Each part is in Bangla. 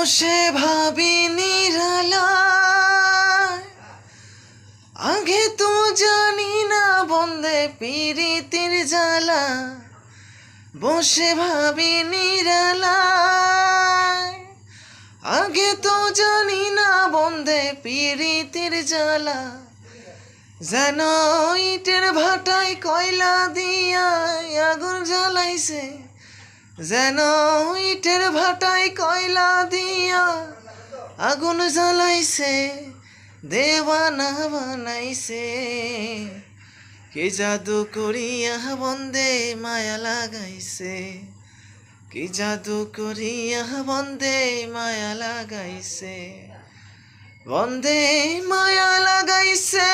বসে ভাবি নিরালায়, আগে তো জানি না বন্দে পীরিতির জ্বালা। বসে ভাবি নিরালায়, আগে তো জানি না বন্দে পীরিতির জ্বালা। যেন ইটের ভাটায় কয়লা দিয়া আগুন জ্বালাইছে, যেন ইটের ভাটায় কয়লা দিয়া আগুন জ্বালাইছে, দেওয়ানা বানাইছে। কি জাদু করিয়া বন্দে মায়া লাগাইছে, কি জাদু করিয়া বন্দে মায়া লাগাইছে। বন্দে মায়া লাগাইছে,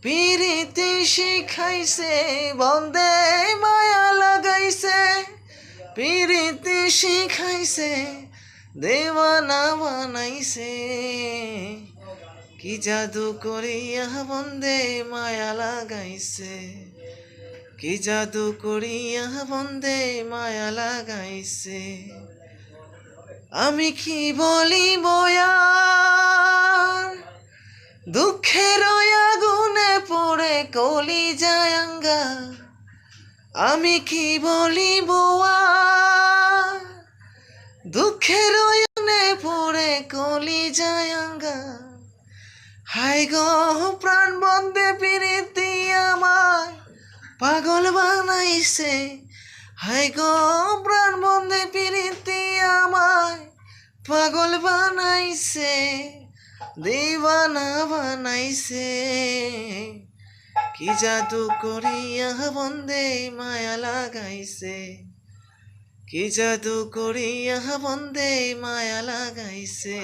পীরিতি শিখাইছে। বন্দে মায়া লাগাইছে, পীরিতি শিখাইছে, দেওয়ানা বানাইছে। কি জাদু করিয়া বন্দে মায়া লাগাইছে, কি জাদু করিয়া বন্দে মায়া লাগাইছে। আমি কি বলিব আর, দুঃখের আগুনে পড়ে কলিজায় আঙ্গার। আমি কি বলিব আর, দুঃখের আগুনে পড়ে কলিজায় আঙ্গার। হায় গো প্রাণ বন্দে পীরিতি আমায় পাগল বানাইছে। হায় গো প্রাণ বন্দে পীরিতি আমায় পাগল বানাইছে, দিওয়ানা বানাইছে। কি জাদু করিয়া বন্দে মায়া লাগাইছে, কি জাদু করিয়া বন্দে মায়া লাগাইছে।